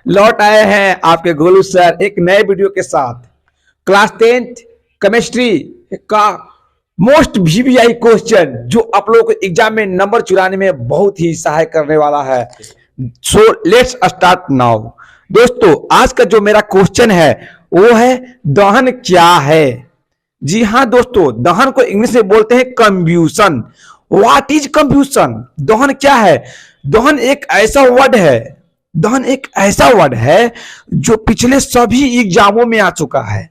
लौट आए हैं आपके गोलू सर एक नए वीडियो के साथ। क्लास 10th केमिस्ट्री का मोस्ट वीवीआई क्वेश्चन जो आप लोगों को एग्जाम में नंबर चुराने में बहुत ही सहायक करने वाला है। So let's start now. दोस्तों आज का जो मेरा क्वेश्चन है वो है दहन क्या है। जी हाँ दोस्तों, दहन को इंग्लिश में बोलते हैं कंब्यूशन। What is कंब्यूशन? दहन क्या है? दहन एक ऐसा वर्ड है, दहन एक ऐसा वर्ड है जो पिछले सभी एग्जामों में आ चुका है।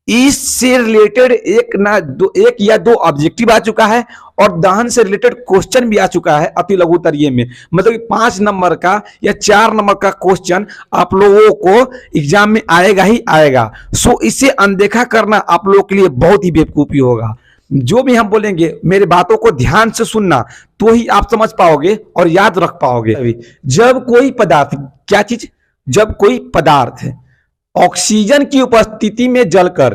इससे रिलेटेड एक या दो ऑब्जेक्टिव आ चुका है और दहन से रिलेटेड क्वेश्चन भी आ चुका है अति लघु उत्तरीय में। मतलब 5 नंबर का या 4 नंबर का क्वेश्चन आप लोगों को एग्जाम में आएगा ही आएगा। सो इसे अनदेखा करना आप लोगों के लिए बहुत ही बेवकूफी होगा। जो भी हम बोलेंगे मेरे बातों को ध्यान से सुनना तो ही आप समझ पाओगे और याद रख पाओगे। जब कोई पदार्थ, क्या चीज? जब कोई पदार्थ ऑक्सीजन की उपस्थिति में जलकर,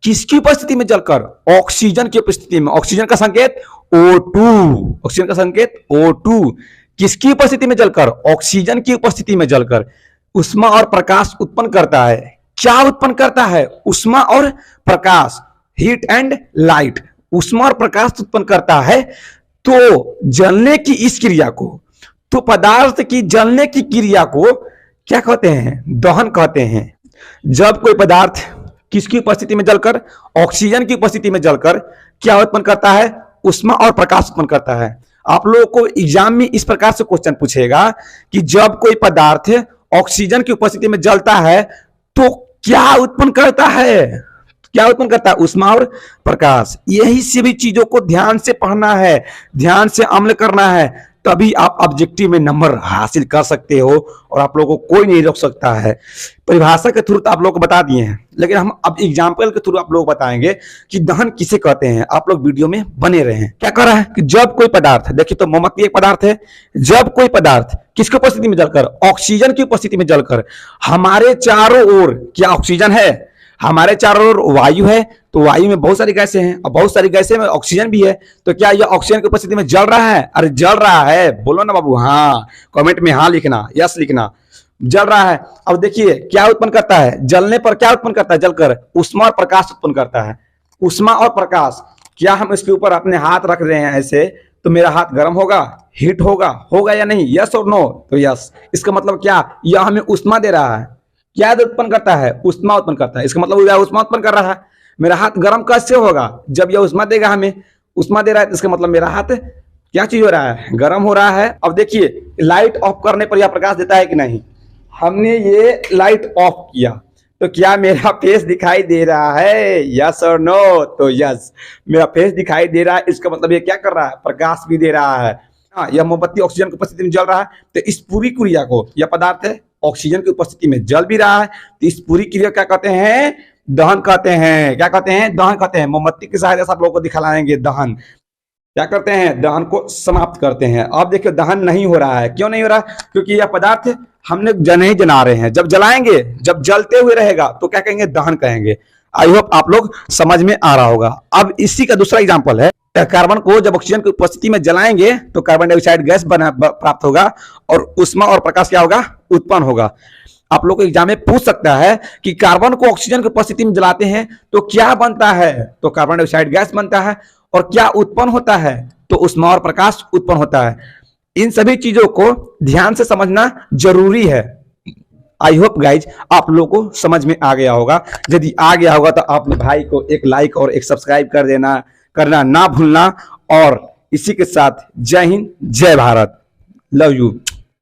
किसकी उपस्थिति में जलकर? ऑक्सीजन की उपस्थिति में। ऑक्सीजन का संकेत O2, ऑक्सीजन का संकेत O2। किसकी उपस्थिति में जलकर? ऑक्सीजन की उपस्थिति में जलकर उष्मा और प्रकाश उत्पन्न करता है। क्या उत्पन्न करता है? उष्मा और प्रकाश, हीट एंड लाइट, उष्मा और प्रकाश उत्पन्न करता है। तो जलने की इस क्रिया को, तो पदार्थ की जलने की क्रिया को क्या कहते हैं? दहन कहते हैं। जब कोई पदार्थ किसकी उपस्थिति में जलकर? ऑक्सीजन की उपस्थिति में जलकर क्या उत्पन्न करता है? उष्मा और प्रकाश उत्पन्न करता है। आप लोगों को एग्जाम में इस प्रकार से क्वेश्चन पूछेगा कि जब कोई पदार्थ ऑक्सीजन की उपस्थिति में जलता है तो क्या उत्पन्न करता है? क्या उत्पन्न करता है? उष्मा और प्रकाश। यही सभी चीजों को ध्यान से पढ़ना है, ध्यान से अमल करना है, तभी आप ऑब्जेक्टिव में नंबर हासिल कर सकते हो और आप लोगों को कोई नहीं रोक सकता है। परिभाषा के थ्रू तो आप लोगों को बता दिए हैं, लेकिन हम अब एग्जाम्पल के थ्रू आप लोग बताएंगे कि दहन किसे कहते हैं। आप लोग वीडियो में बने रहे हैं। क्या कर रहा है कि जब कोई पदार्थ, देखिए तो मोमबत्ती एक पदार्थ है। जब कोई पदार्थ किसकी उपस्थिति में जलकर? ऑक्सीजन की उपस्थिति में जलकर, हमारे चारों ओर क्या ऑक्सीजन है? हमारे चारों ओर वायु है, तो वायु में बहुत सारी गैसें हैं और बहुत सारी गैसें में ऑक्सीजन भी है। तो क्या यह ऑक्सीजन की उपस्थिति में जल रहा है? अरे जल रहा है, बोलो ना बाबू हाँ, कमेंट में हाँ लिखना, यस लिखना। जल रहा है। अब देखिए क्या उत्पन्न करता है? जलने पर क्या उत्पन्न करता है? जलकर उष्मा और प्रकाश उत्पन्न करता है। उष्मा और प्रकाश। क्या हम इसके ऊपर अपने हाथ रख रहे हैं ऐसे तो मेरा हाथ गर्म होगा, हीट होगा, होगा या नहीं? यस और नो? तो यस। इसका मतलब क्या? यह हमें उष्मा दे रहा है। क्या उत्पन्न करता है? उष्मा उत्पन्न करता है। इसका मतलब उष्मा उत्पन्न कर रहा है। मेरा हाथ गर्म कैसे होगा? जब यह उष्मा देगा, हमें उष्मा दे रहा है, इसका मतलब मेरा हाथ क्या चीज हो रहा है? गर्म हो रहा है। अब देखिए लाइट ऑफ करने पर यह प्रकाश देता है कि नहीं? हमने ये लाइट ऑफ किया तो क्या मेरा फेस दिखाई दे रहा है? यस और नो? तो यस, मेरा फेस दिखाई दे रहा है। इसका मतलब ये क्या कर रहा है? प्रकाश भी दे रहा है। हाँ, यह मोमबत्ती ऑक्सीजन की उपस्थिति में जल रहा है, तो इस पूरी क्रिया को, यह पदार्थ है ऑक्सीजन की उपस्थिति में जल भी रहा है, तो इस पूरी क्रिया क्या कहते हैं? दहन कहते हैं। क्या कहते हैं? दहन कहते हैं। मोमबत्ती की सहायता से आप लोगों को दिखलाएंगे दहन। क्या करते हैं? दहन को समाप्त करते हैं। अब देखिए दहन नहीं हो रहा है। क्यों नहीं हो रहा? क्योंकि यह पदार्थ हमने नहीं जला रहे हैं। जब जलाएंगे, जब जलते हुए रहेगा तो क्या कहेंगे? दहन कहेंगे। आई होप आप लोग समझ में आ रहा होगा। अब इसी का दूसरा एग्जाम्पल है, कार्बन को जब ऑक्सीजन की उपस्थिति में जलाएंगे तो कार्बन डाइऑक्साइड गैस प्राप्त होगा और उष्मा और प्रकाश क्या होगा? उत्पन्न होगा। आप लोग को एग्जाम में पूछ सकता है कि कार्बन को ऑक्सीजन की उपस्थिति में जलाते हैं तो क्या बनता है? तो कार्बन डाइऑक्साइड गैस बनता है। और क्या उत्पन्न होता है? तो उष्मा और प्रकाश उत्पन्न होता है। इन सभी चीजों को ध्यान से समझना जरूरी है। आई होप गाइज आप लोगों को समझ में आ गया होगा। यदि आ गया होगा तो अपने भाई को एक लाइक और एक सब्सक्राइब करना ना भूलना। और इसी के साथ जय हिंद, जय भारत, लव यू।